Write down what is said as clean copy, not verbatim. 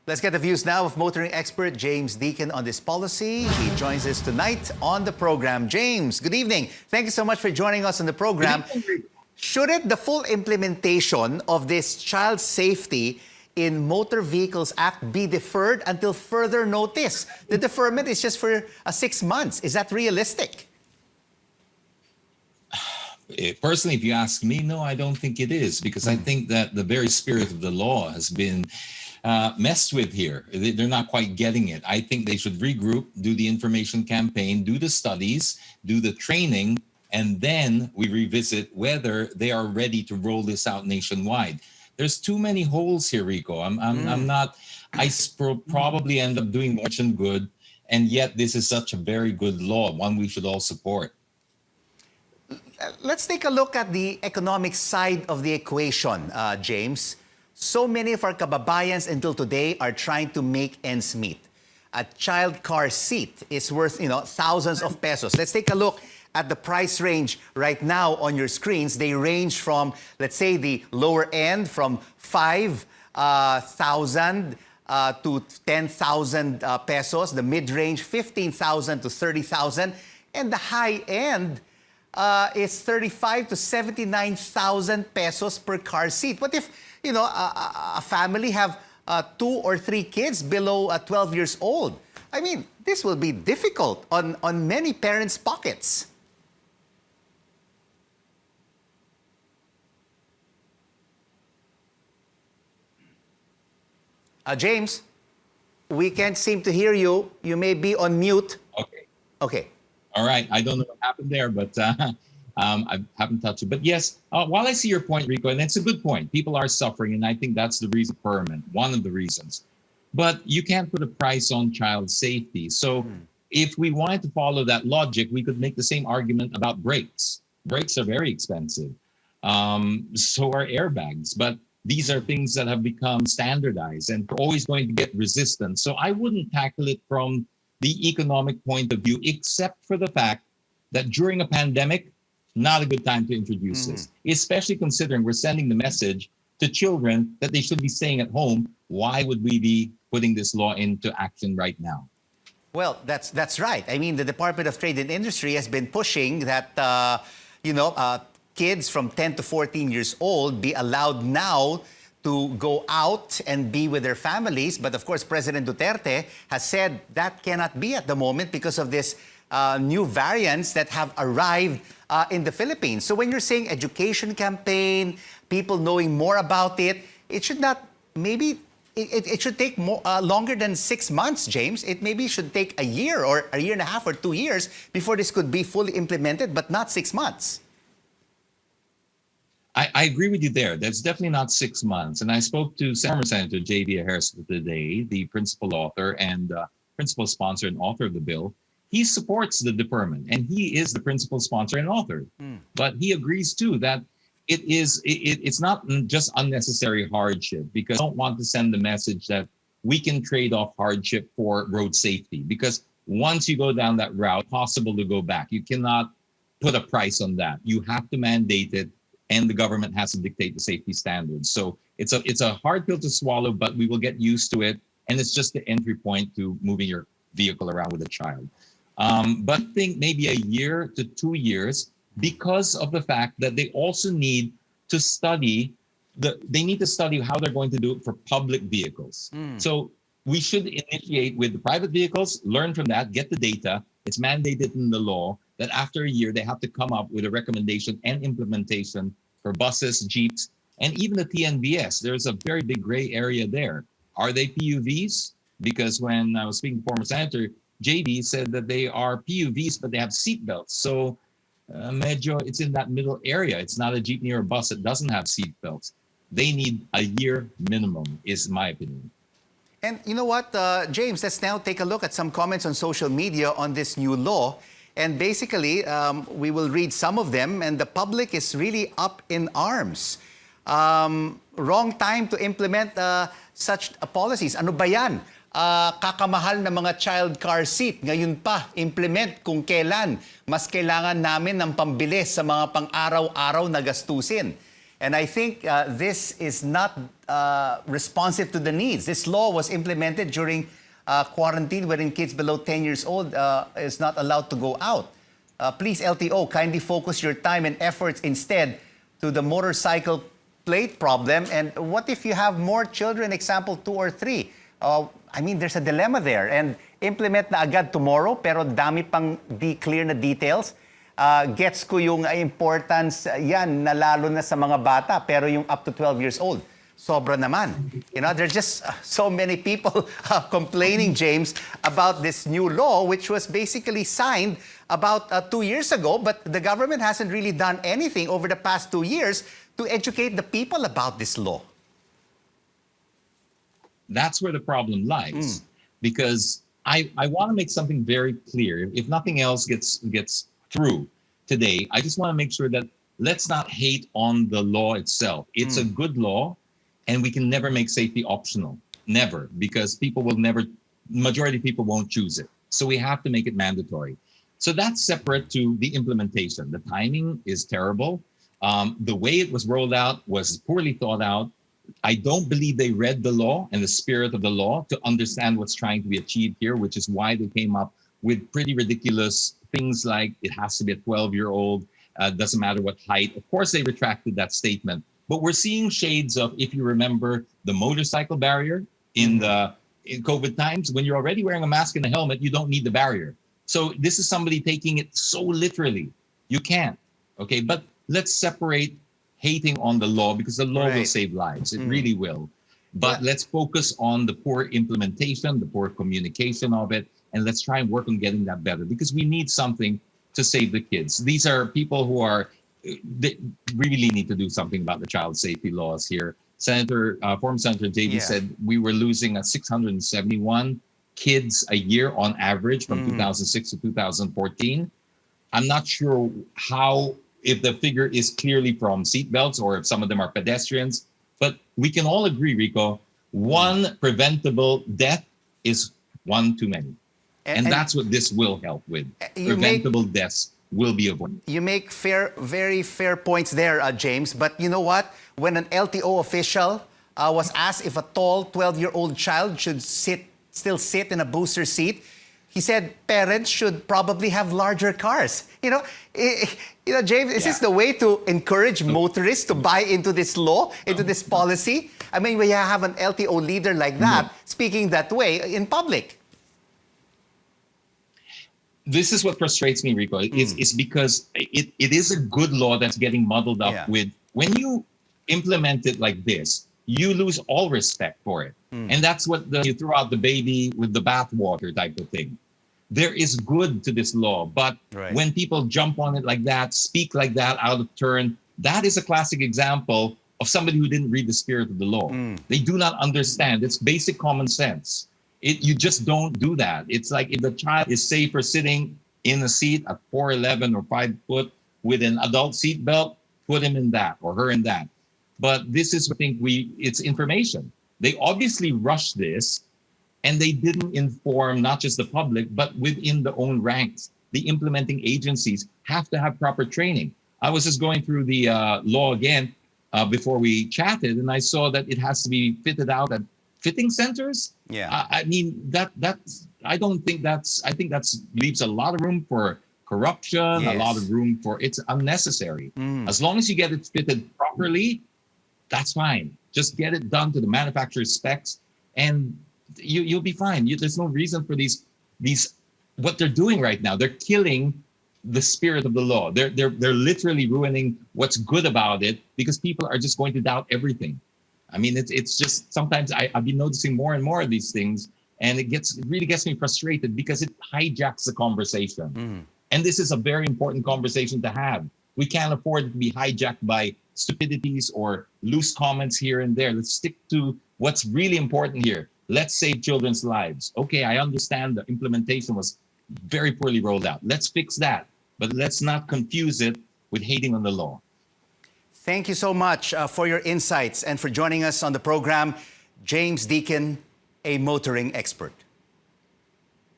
Let's get the views now of motoring expert James Deakin on this policy. He joins us tonight on the program. James, good evening. Thank you so much for joining us on the program. Shouldn't the full implementation of this Child Safety in Motor Vehicles Act be deferred until further notice? The deferment is just for 6 months. Is that realistic? Personally, if you ask me, no, I don't think it is, because I think that the very spirit of the law has been messed with here. They're not quite getting it. I think they should regroup, do the information campaign, do the studies, do the training, and then we revisit whether they are ready to roll this out nationwide. There's too many holes here, Rico. I probably end up doing much and good, and yet this is such a very good law, one we should all support. Let's take a look at the economic side of the equation, James. So many of our kababayans until today are trying to make ends meet. A child car seat is worth, thousands of pesos. Let's take a look at the price range right now on your screens. They range from, let's say, the lower end from 5,000 to 10,000 pesos, the mid-range 15,000 to 30,000, and the high end is 35 to 79,000 pesos per car seat. What if, a family have 2 or 3 kids below 12 years old? I mean, this will be difficult on many parents' pockets. James, we can't seem to hear you. You may be on mute. Okay. All right. I don't know what happened there, but I haven't touched it. But yes, while I see your point, Rico, and it's a good point, people are suffering, and I think that's the reason, one of the reasons. But you can't put a price on child safety. So if we wanted to follow that logic, we could make the same argument about brakes. Brakes are very expensive. So are airbags. But these are things that have become standardized and are always going to get resistance. So I wouldn't tackle it from the economic point of view, except for the fact that during a pandemic, not a good time to introduce this, especially considering we're sending the message to children that they should be staying at home. Why would we be putting this law into action right now? Well, that's right. I mean, the Department of Trade and Industry has been pushing that, kids from 10 to 14 years old be allowed now to go out and be with their families. But of course, President Duterte has said that cannot be at the moment because of this new variants that have arrived in the Philippines. So when you're saying education campaign, people knowing more about it, it should not, maybe it should take more, longer than 6 months, James. It maybe should take a year or a year and a half or 2 years before this could be fully implemented, but not 6 months. I agree with you there. That's definitely not 6 months. And I spoke to former Senator J.D. Harris today, the principal author and principal sponsor and author of the bill. He supports the deferment, and he is the principal sponsor and author. But he agrees too that it's not just unnecessary hardship, because I don't want to send the message that we can trade off hardship for road safety, because once you go down that route, it's possible to go back. You cannot put a price on that. You have to mandate it, and the government has to dictate the safety standards. So it's a hard pill to swallow, but we will get used to it, and it's just the entry point to moving your vehicle around with a child. But I think maybe a year to 2 years, because of the fact that they also need to study how they're going to do it for public vehicles. So we should initiate with the private vehicles, learn from that, get the data. It's mandated in the law that after a year, they have to come up with a recommendation and implementation for buses, jeeps, and even the TNVS. There's a very big gray area there. Are they PUVs? Because when I was speaking to former Senator, JD said that they are PUVs, but they have seat belts. So medyo, it's in that middle area. It's not a jeepney or a bus that doesn't have seat belts. They need a year minimum, is my opinion. And you know what, James, let's now take a look at some comments on social media on this new law. And basically, we will read some of them, and the public is really up in arms. Wrong time to implement such policies. Ano ba yan? Kakamahal na mga child car seat. Ngayon pa, implement kung kailan. Mas kailangan namin ng pambilis sa mga pang-araw-araw na gastusin. And I think this is not responsive to the needs. This law was implemented during quarantine, wherein kids below 10 years old is not allowed to go out. Please, LTO, kindly focus your time and efforts instead to the motorcycle plate problem. And what if you have more children, example 2 or 3? I mean, there's a dilemma there. And implement na agad tomorrow, pero dami pang di clear na details. Gets ko yung importance yan na lalo na sa mga bata, pero yung up to 12 years old, sobra naman. You know, there's just so many people complaining, James, about this new law, which was basically signed about 2 years ago, but the government hasn't really done anything over the past 2 years to educate the people about this law. That's where the problem lies, because I want to make something very clear. If nothing else gets through today, I just want to make sure that let's not hate on the law itself. It's a good law, and we can never make safety optional. Never, because majority of people won't choose it. So we have to make it mandatory. So that's separate to the implementation. The timing is terrible. The way it was rolled out was poorly thought out. I don't believe they read the law and the spirit of the law to understand what's trying to be achieved here, which is why they came up with pretty ridiculous things like it has to be a 12-year-old, doesn't matter what height. Of course, they retracted that statement. But we're seeing shades of, if you remember, the motorcycle barrier in COVID times. When you're already wearing a mask and a helmet, you don't need the barrier. So this is somebody taking it so literally. You can't. Okay, but let's separate hating on the law, because the law will save lives. It really will. But let's focus on the poor implementation, the poor communication of it, and let's try and work on getting that better, because we need something to save the kids. These are people who they really need to do something about the child safety laws here. Former Senator JD said we were losing 671 kids a year on average from 2006 to 2014. I'm not sure if the figure is clearly from seatbelts or if some of them are pedestrians, but we can all agree, Rico, one preventable death is one too many. And that's what this will help with. Preventable deaths will be avoided. You make very fair points there, James. But you know what? When an LTO official was asked if a tall 12-year-old child should still sit in a booster seat, he said parents should probably have larger cars. You know, James, is this the way to encourage motorists to buy into this law, into this policy? I mean, when you have an LTO leader like that speaking that way in public. This is what frustrates me, Rico. It's because it is a good law that's getting muddled up with. When you implement it like this, you lose all respect for it. And that's what you throw out the baby with the bathwater type of thing. There is good to this law, but when people jump on it like that, speak like that out of turn, that is a classic example of somebody who didn't read the spirit of the law. They do not understand. It's basic common sense. You just don't do that. It's like if the child is safer sitting in a seat at 4'11" or 5 foot with an adult seat belt, put him in that or her in that. But this is, I think, it's information. They obviously rushed this, and they didn't inform not just the public, but within the own ranks. The implementing agencies have to have proper training. I was just going through the law again before we chatted, and I saw that it has to be fitted out at fitting centers. I mean, I think that's leaves a lot of room for corruption, a lot of room for, it's unnecessary. As long as you get it fitted properly, that's fine. Just get it done to the manufacturer's specs, and you'll be fine. There's no reason for these what they're doing right now. They're killing the spirit of the law. They're literally ruining what's good about it, because people are just going to doubt everything. I mean, it's just sometimes I've been noticing more and more of these things, and it really gets me frustrated because it hijacks the conversation. And this is a very important conversation to have. We can't afford to be hijacked by stupidities or loose comments here and there. Let's stick to what's really important here. Let's save children's lives. Okay, I understand the implementation was very poorly rolled out. Let's fix that. But let's not confuse it with hating on the law. Thank you so much for your insights and for joining us on the program. James Deakin, a motoring expert.